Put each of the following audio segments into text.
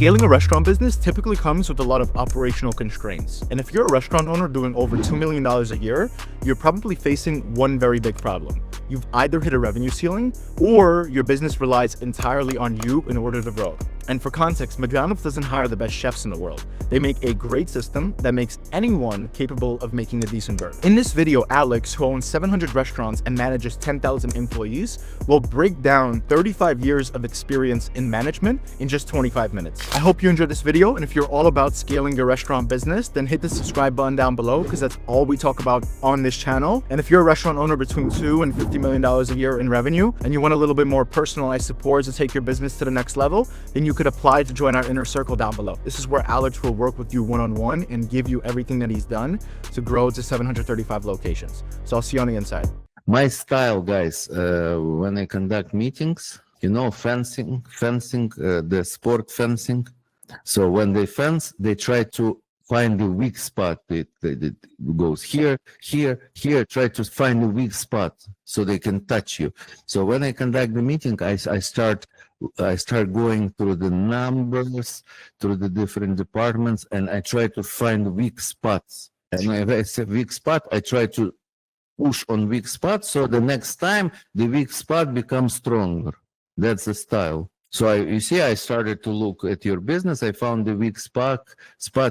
Scaling a restaurant business typically comes with a lot of operational constraints. And if you're a restaurant owner doing over $2 million a year, you're probably facing one very big problem. You've either hit a revenue ceiling or your business relies entirely on you in order to grow. And for context, McDonald's doesn't hire the best chefs in the world. They make a great system that makes anyone capable of making a decent burger. In this video, Alex, who owns 700 restaurants and manages 10,000 employees, will break down 35 years of experience in management in just 25 minutes. I hope you enjoyed this video, and if you're all about scaling your restaurant business, then hit the subscribe button down below because that's all we talk about on this channel. And if you're a restaurant owner between $2 and $50 million a year in revenue, and you want a little bit more personalized support to take your business to the next level, then you could apply to join our inner circle down below. This is where Alex will work with you one-on-one and give you everything that he's done to grow to 735 locations. So I'll see you on the inside. My style, guys, when I conduct meetings, you know, fencing, the sport fencing. So when they fence, they try to find the weak spot. It goes here, try to find the weak spot so they can touch you. So when I conduct the meeting, I start going through the numbers, through the different departments, and I try to find weak spots. And if I say weak spot, I try to push on weak spots, so the next time the weak spot becomes stronger. That's the style. So you see, I started to look at your business. I found the weak spot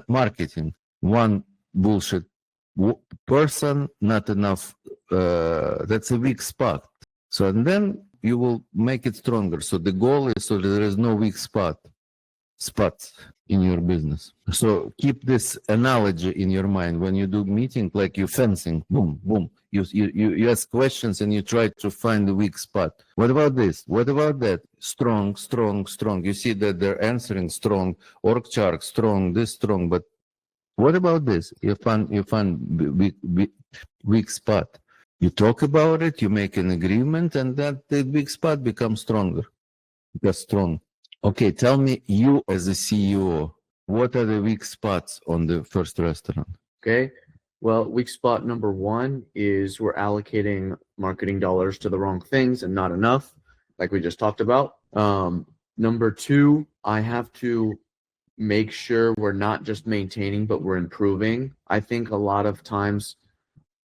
marketing. One bullshit person, not enough. That's a weak spot. So and then you will make it stronger. So the goal is so that there is no weak spots in your business. So keep this analogy in your mind when you do meeting, like you fencing, boom, boom. You ask questions and you try to find the weak spot. What about this? What about that? Strong. You see that they're answering strong, org chart, strong, this strong. But what about this? You find weak spot. You talk about it, you make an agreement, and that the weak spot becomes stronger. That's strong. Okay, tell me, you as a CEO, what are the weak spots on the first restaurant? Okay. Well, weak spot number one is we're allocating marketing dollars to the wrong things and not enough, like we just talked about. Number two, I have to make sure we're not just maintaining, but we're improving. I think a lot of times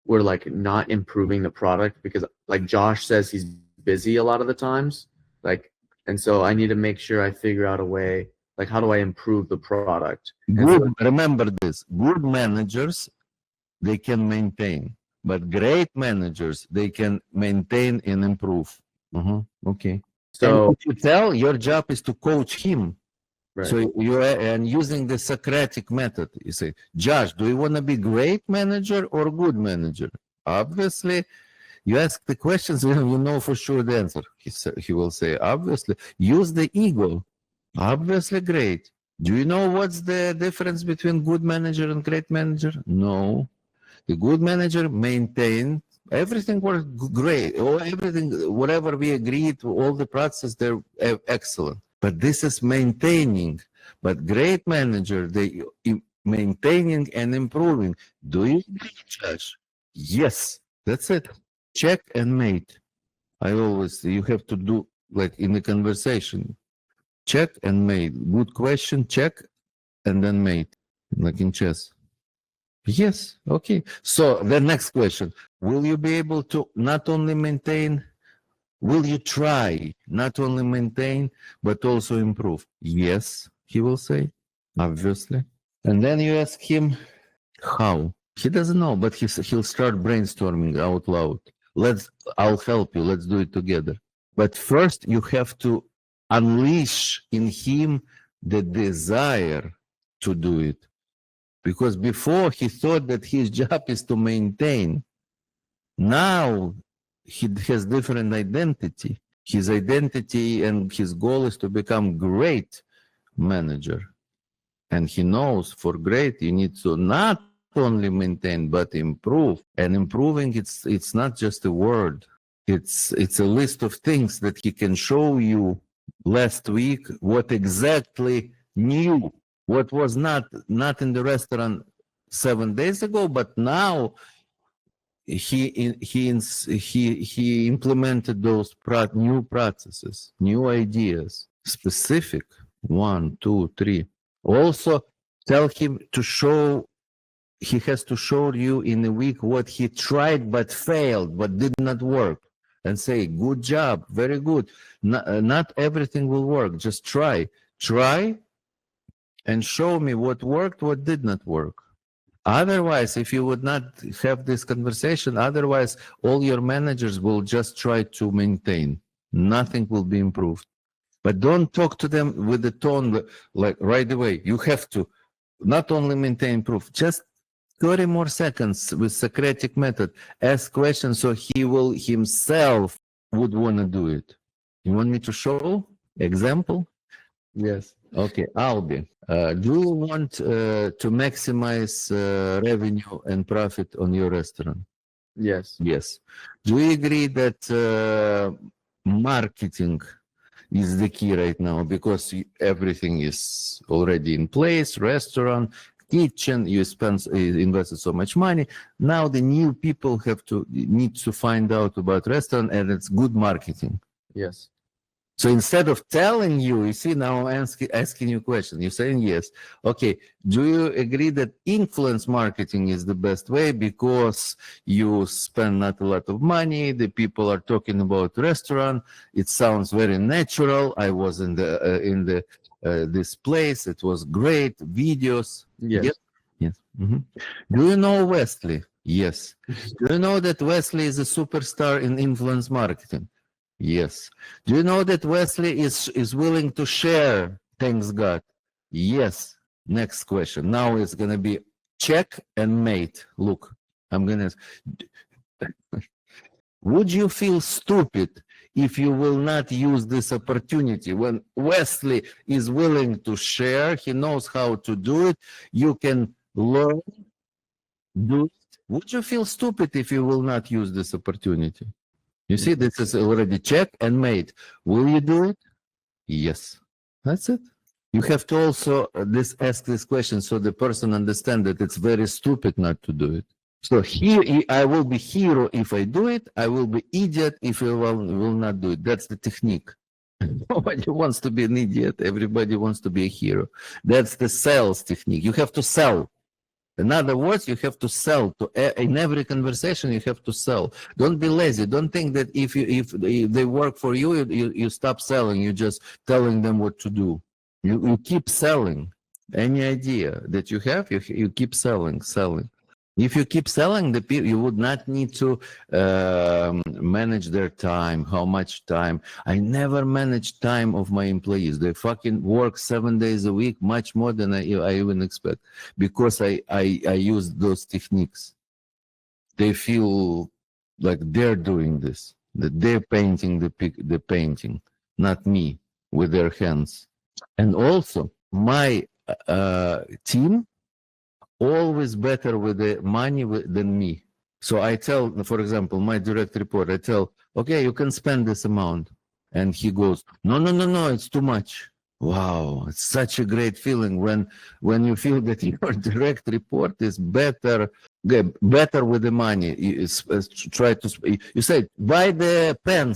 we're like not improving the product because, like Josh says, he's busy a lot of the times. And so I need to make sure I figure out a way, like, how do I improve the product? Remember this, good managers, they can maintain, but great managers, they can maintain and improve. Okay. So and you tell your job is to coach him. Right. So and using the Socratic method, you say, Josh, do you want to be great manager or good manager? Obviously, you ask the questions when you know for sure the answer. He will say, obviously, use the ego. Obviously, great. Do you know what's the difference between good manager and great manager? No. The good manager maintain everything works great, or everything, whatever we agreed, all the process, they're excellent. But this is maintaining. But great manager, they maintaining and improving. Do you agree, Josh? Yes, that's it. Check and mate. You have to do like in the conversation. Check and mate. Good question, check, and then mate. Like in chess. Yes, okay. So the next question, will you be able to not only maintain, will you try not only maintain, but also improve? Yes, he will say, obviously. And then you ask him, how? He doesn't know, but he'll start brainstorming out loud. I'll help you, let's do it together. But first you have to unleash in him the desire to do it. Because before he thought that his job is to maintain. Now he has different identity. His identity and his goal is to become great manager. And he knows for great, you need to not only maintain, but improve. And improving, it's not just a word. It's a list of things that he can show you last week, what exactly new. What was not in the restaurant 7 days ago, but now he implemented those new processes, new ideas, specific. 1, 2, 3. Also, tell him to show. He has to show you in a week what he tried but failed, but did not work, and say, "Good job, very good." Not everything will work. Just try, and show me what worked, what did not work. Otherwise, if you would not have this conversation, otherwise all your managers will just try to maintain. Nothing will be improved. But don't talk to them with the tone like right away. You have to not only maintain proof, just 30 more seconds with Socratic method. Ask questions so he will himself would want to do it. You want me to show example? Yes. Okay, Albi, do you want to maximize revenue and profit on your restaurant? Yes. Yes. Do you agree that marketing is the key right now because everything is already in place, restaurant, kitchen, you invested so much money. Now the new people need to find out about restaurant, and it's good marketing. Yes. So instead of telling you, you see, now I'm asking you a question. You're saying yes. Okay. Do you agree that influence marketing is the best way because you spend not a lot of money? The people are talking about restaurant. It sounds very natural. I was in this place. It was great videos. Yes. Yes. Mm-hmm. Do you know Wesley? Yes. Do you know that Wesley is a superstar in influence marketing? Yes. Do you know that Wesley is willing to share thanks God? Yes. Next question. Now it's going to be check and mate. Look, I'm going to... Would you feel stupid if you will not use this opportunity? When Wesley is willing to share, he knows how to do it, you can learn, do it. Would you feel stupid if you will not use this opportunity? You see, this is already checked and made. Will you do it? Yes. That's it. You have to also ask this question so the person understands that it's very stupid not to do it. So here, I will be hero if I do it. I will be idiot if I will not do it. That's the technique. Nobody wants to be an idiot. Everybody wants to be a hero. That's the sales technique. You have to sell. In other words, you have to sell. In every conversation, you have to sell. Don't be lazy. Don't think that if they work for you, you stop selling. You're just telling them what to do. You keep selling. Any idea that you have, you keep selling. If you keep selling, the people, you would not need to manage their time, how much time. I never manage time of my employees. They fucking work 7 days a week, much more than I even expect, because I use those techniques. They feel like they're doing this, that they're painting the painting, not me with their hands. And also, my team always better with the money than me. So I tell, for example, my direct report, I tell, okay, you can spend this amount. And he goes, no, it's too much. Wow, it's such a great feeling when you feel that your direct report is better with the money. You say, buy the pen,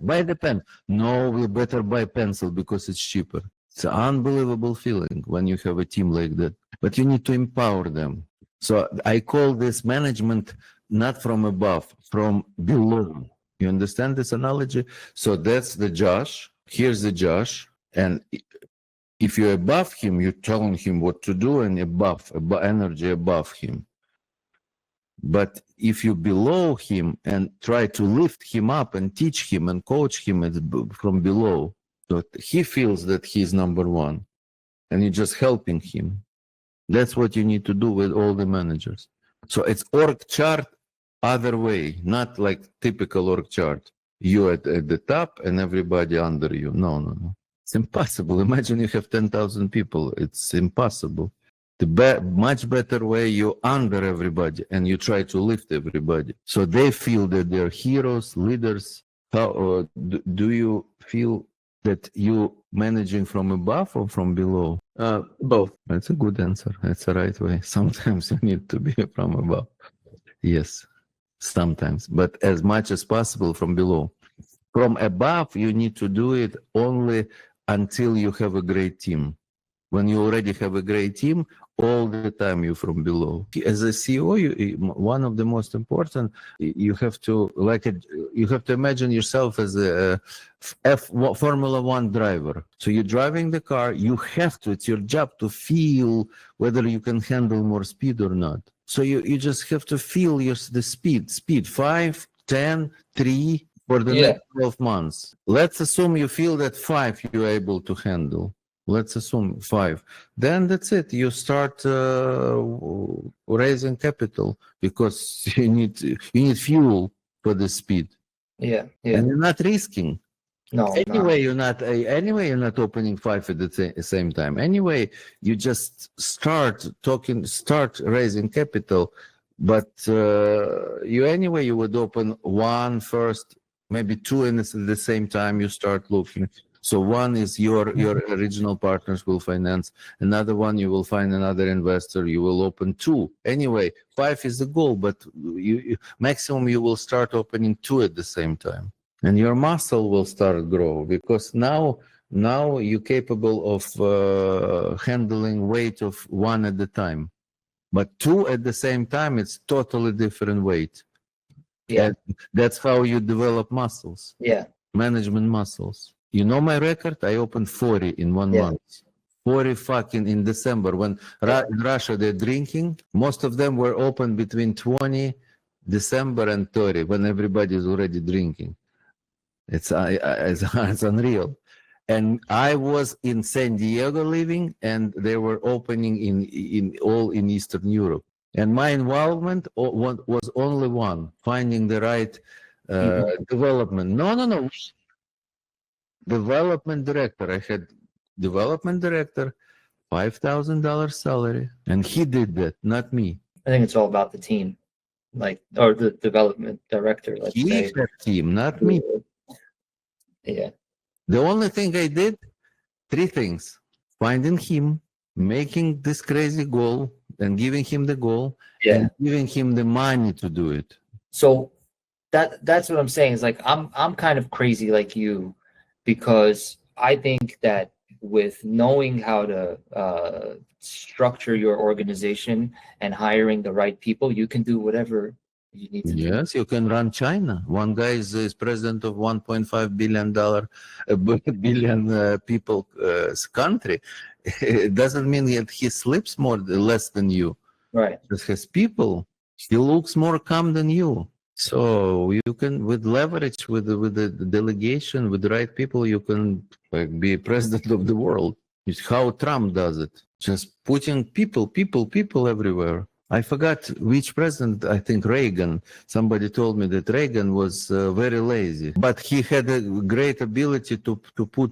buy the pen. No, we better buy pencil because it's cheaper. It's an unbelievable feeling when you have a team like that. But you need to empower them. So I call this management not from above, from below. You understand this analogy? So that's the Josh. Here's the Josh. And if you're above him, you're telling him what to do and above energy above him. But if you below him and try to lift him up and teach him and coach him from below, so he feels that he's number one and you're just helping him. That's what you need to do with all the managers. So it's org chart other way, not like typical org chart. You at the top and everybody under you. No. It's impossible. Imagine you have 10,000 people. It's impossible. The much better way, you under everybody and you try to lift everybody. So they feel that they're heroes, leaders. How do you feel that you managing from above or from below? Both. That's a good answer. That's the right way. Sometimes you need to be from above. Yes, sometimes, but as much as possible from below. From above, you need to do it only until you have a great team. When you already have a great team, all the time you're from below. As a CEO, one of the most important, you have to imagine yourself as a Formula One driver. So you're driving the car, you have to, it's your job to feel whether you can handle more speed or not. So you just have to feel the speed 5, 10, 3 for the next 12 months. Let's assume you feel that 5 you're able to handle. Let's assume 5. Then that's it. You start raising capital because you need fuel for the speed. Yeah. And you're not risking. No. Anyway, you're not opening 5 at the same time. Anyway, you just start raising capital, but you would open 1 first, maybe 2 at the same time. You start looking. So one is your original partners will finance. Another one, you will find another investor. You will open 2. Anyway, 5 is the goal, but maximum you will start opening 2 at the same time. And your muscle will start grow because now you're capable of handling weight of 1 at a time. But 2 at the same time, it's totally different weight. Yeah. That's how you develop muscles. Yeah. Management muscles. You know my record? I opened 40 in 1 month. 40 fucking in December when in Russia they're drinking. Most of them were open between 20 December and 30 when everybody's already drinking. It's unreal. And I was in San Diego living, and they were opening in Eastern Europe. And my involvement was only one: finding the right development. No. Development director. I had development director, $5,000 salary, and he did that, not me. I think it's all about the team, or the development director. Let's He say. had team, not me. Yeah. The only thing I did, 3 things: finding him, making this crazy goal, and giving him the goal, and giving him the money to do it. So that's what I'm saying. Is like I'm kind of crazy like you, because I think that with knowing how to structure your organization and hiring the right people, you can do whatever you need to do. Yes, you can run China. One guy is president of $1.5 billion people country. It doesn't mean that he sleeps less than you. Right. Just his people. He looks more calm than you. So you can, with leverage, with the delegation, with the right people, you can be president of the world. It's how Trump does it. Just putting people everywhere. I forgot which president. I think Reagan. Somebody told me that Reagan was very lazy, but he had a great ability to put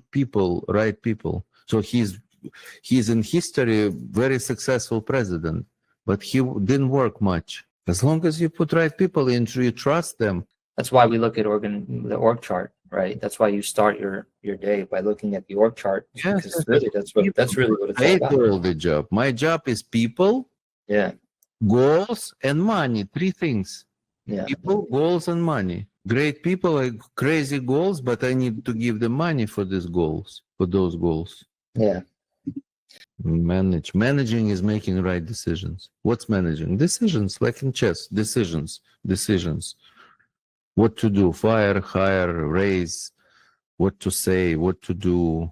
right people. So he's in history a very successful president, but he didn't work much. As long as you put right people in, you trust them. That's why we look at the org chart, right? That's why you start your day by looking at the org chart. Yes, because really, that's really what it's all I about. do all the job. My job is people, goals, and money. 3 things. Yeah. People, goals, and money. Great people are crazy goals, but I need to give them money for those goals. Yeah. Managing is making right decisions. What's managing? Decisions, like in chess. Decisions. What to do, fire, hire, raise, what to say, what to do,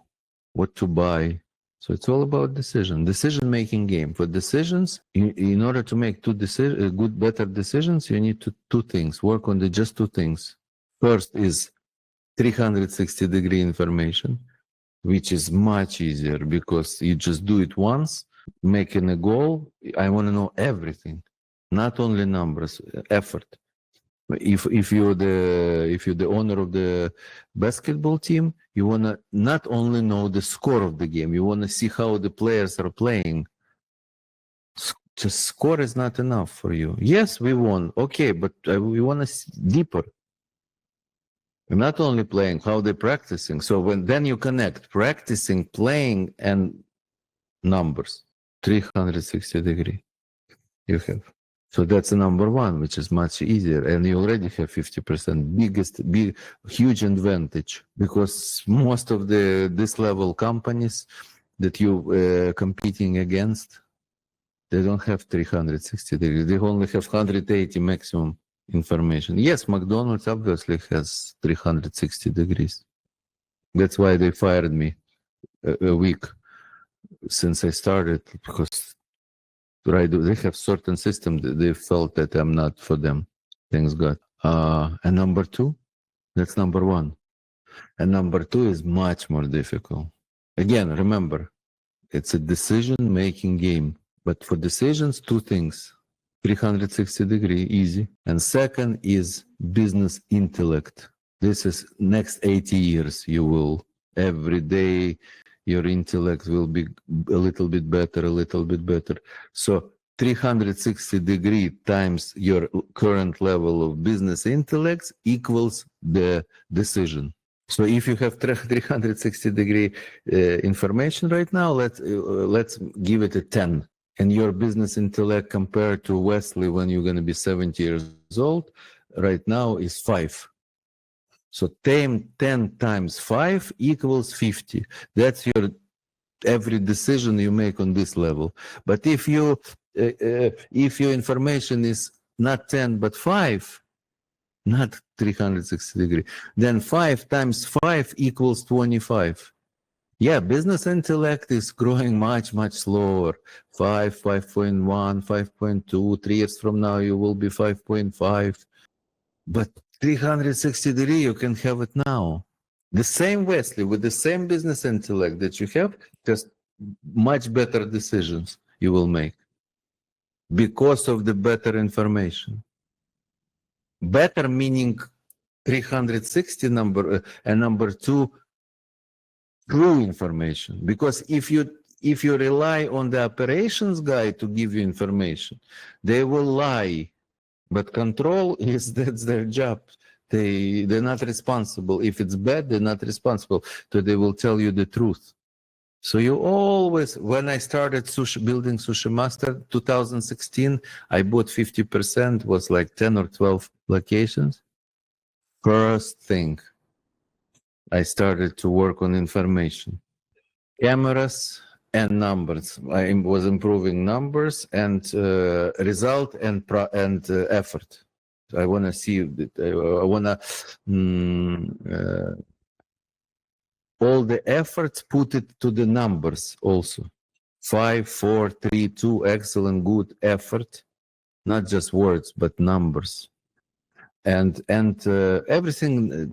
what to buy. So it's all about decision-making game. For decisions, in order to make better decisions, you need 2 things. Work on just 2 things. First is 360-degree information, which is much easier because you just do it once, making a goal. I want to know everything, not only numbers, effort. If you're the owner of the basketball team, you want to not only know the score of the game, you want to see how the players are playing. Just score is not enough for you. Yes, we won. Okay, but we want to see deeper. Not only playing, how they're practicing. So then you connect practicing, playing, and numbers. 360 degree. You have. So that's the number one, which is much easier. And you already have 50% huge advantage, because most of this level companies that you competing against, they don't have 360 degrees. They only have 180 maximum information. Yes, McDonald's obviously has 360 degrees. That's why they fired me a week since I started, because they have certain system that they felt that I'm not for them. Thanks God. And number two, that's number one. And number two is much more difficult. Again, remember, it's a decision-making game. But for decisions, two things: 360 degree, easy. And second is business intellect. This is next 80 years. You will, every day, your intellect will be a little bit better. So 360 degree times your current level of business intellect equals the decision. So if you have 360 degree information right now, let's give it a 10. And your business intellect compared to Wesley when you're going to be 70 years old right now is 5. So 10 times 5 equals 50. That's your every decision you make on this level. But if your information is not 10 but 5, not 360 degree, then 5 times 5 equals 25. Yeah, business intellect is growing much slower. 5, 5.1, 5.2. 3 years from now, you will be 5.5. But 360 degree, you can have it now. The same Wesley, with the same business intellect that you have, just much better decisions you will make because of the better information. Better meaning 360 number, and number two, true information. Because if you rely on the operations guy to give you information, they will lie. But control that's their job. They're not responsible. If it's bad, they're not responsible. So they will tell you the truth. So you always, when I started building Sushi Master 2016, I bought 50%, was like 10 or 12 locations. First thing, I started to work on information, cameras and numbers. I was improving numbers and result and effort. I want to see that. I want to all the efforts, put it to the numbers also. 5, 4, 3, 2, excellent, good effort, not just words but numbers, and everything.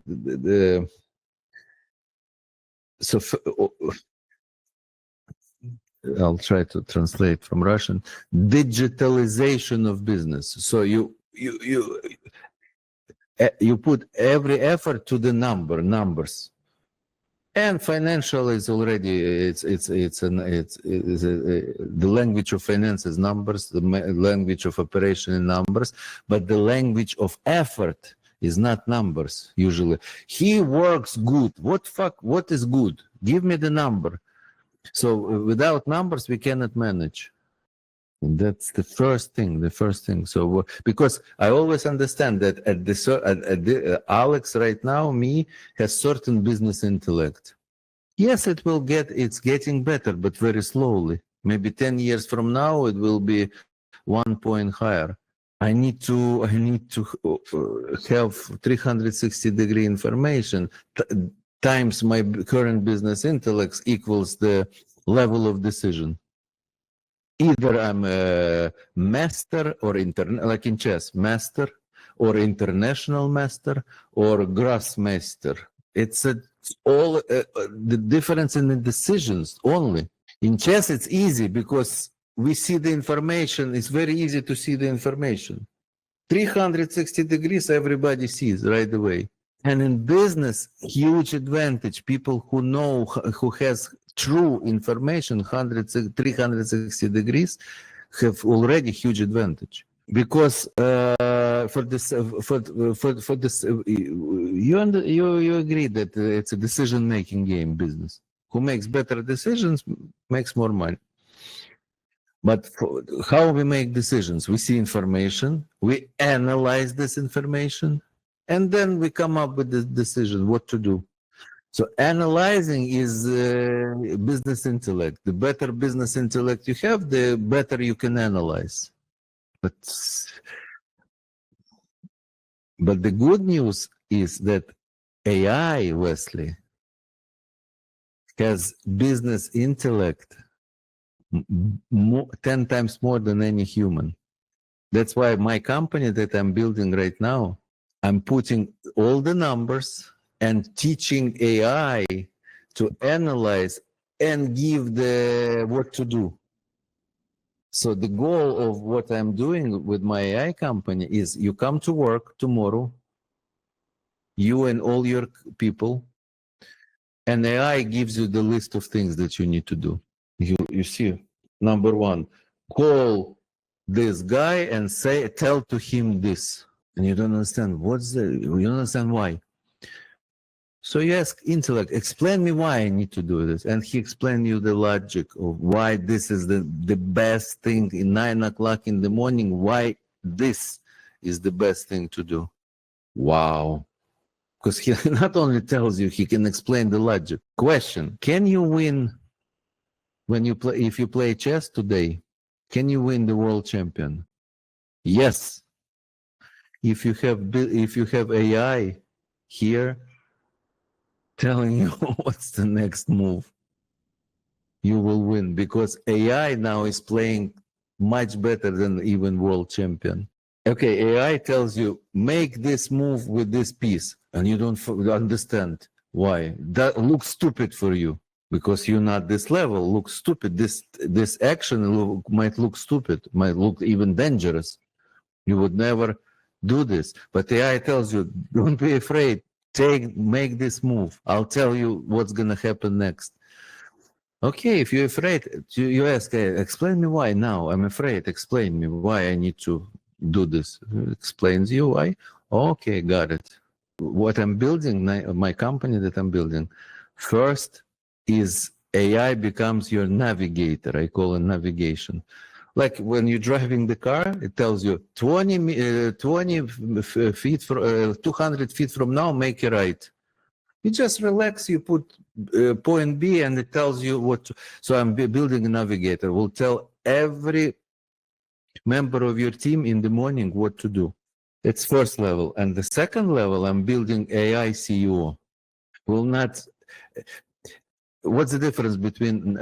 So I'll try to translate from Russian. Digitalization of business. So you put every effort to the numbers. And financial is already the language of finance is numbers, the language of operation is numbers, but the language of effort is not numbers usually. He works good. What is good? Give me the number. So without numbers, we cannot manage. And that's the first thing. So because I always understand that Alex right now, me, has certain business intellect. Yes, it's getting better, but very slowly. Maybe 10 years from now, it will be 1 point higher. I need to have 360 degree information times my current business intellect equals the level of decision. Either I'm a master or like in chess, master or international master or grossmaster. It's all the difference in the decisions only. In chess, it's easy because we see the information. It's very easy to see the information. 360 degrees, everybody sees right away. And in business, huge advantage. People who has true information, 360 degrees, have already huge advantage. Because for this, you agree that it's a decision-making game business. Who makes better decisions makes more money. But how we make decisions? We see information, we analyze this information, and then we come up with the decision what to do. So analyzing is business intellect. The better business intellect you have, the better you can analyze. But the good news is that AI, Wesley, has business intellect 10 times more than any human. That's why my company that I'm building right now, I'm putting all the numbers and teaching AI to analyze and give the what to do. So the goal of what I'm doing with my AI company is you come to work tomorrow, you and all your people, and AI gives you the list of things that you need to do. You see, number one, call this guy and tell to him this. And you don't understand you don't understand why. So you ask intellect, explain me why I need to do this. And he explained you the logic of why this is the best thing in 9 o'clock in the morning, why this is the best thing to do. Wow. Because he not only tells you, he can explain the logic. Question, can you win when you play, if you play chess today, can you win the world champion? Yes. If you have AI here telling you what's the next move, you will win, because AI now is playing much better than even world champion. Okay, AI tells you, make this move with this piece, and you don't understand why. That looks stupid for you, because you're not this level, looks stupid. This action might look stupid, might look even dangerous. You would never do this. But AI tells you, don't be afraid. Make this move. I'll tell you what's gonna happen next. Okay, if you're afraid, you ask, explain me why now. I'm afraid. Explain me why I need to do this. Explains you why. Okay, got it. What I'm building, my company that I'm building, first is AI becomes your navigator. I call it navigation. Like when you're driving the car, it tells you 200 feet from now, make a right. You just relax, you put point B and it tells you what to. So I'm building a navigator. Will tell every member of your team in the morning what to do. It's first level. And the second level, I'm building AI CEO. Will not. What's the difference between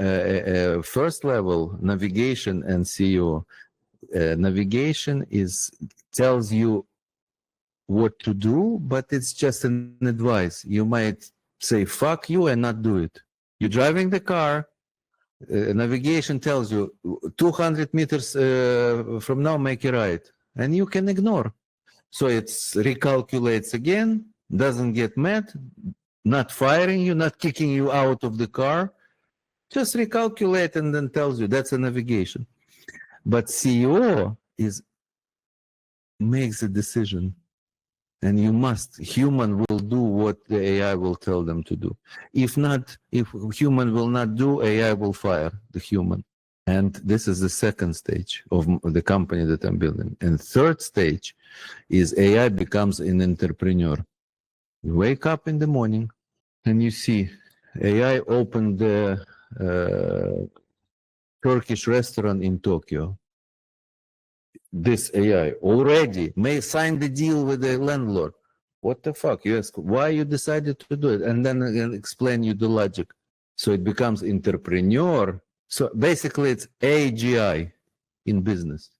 first level navigation and CEO? Navigation tells you what to do, but it's just an advice. You might say fuck you and not do it. You're driving the car, navigation tells you 200 meters from now make a right, and you can ignore. So it recalculates again, doesn't get mad, not firing you, not kicking you out of the car, just recalculate and then tells you. That's a navigation. But CEO makes a decision, and human will do what the AI will tell them to do. If human will not do, AI will fire the human. And this is the second stage of the company that I'm building. And third stage is AI becomes an entrepreneur. You wake up in the morning and you see AI opened the Turkish restaurant in Tokyo. This AI already may sign the deal with the landlord. What the fuck? You ask why you decided to do it, and then I'll explain you the logic. So it becomes entrepreneur. So basically it's AGI in business.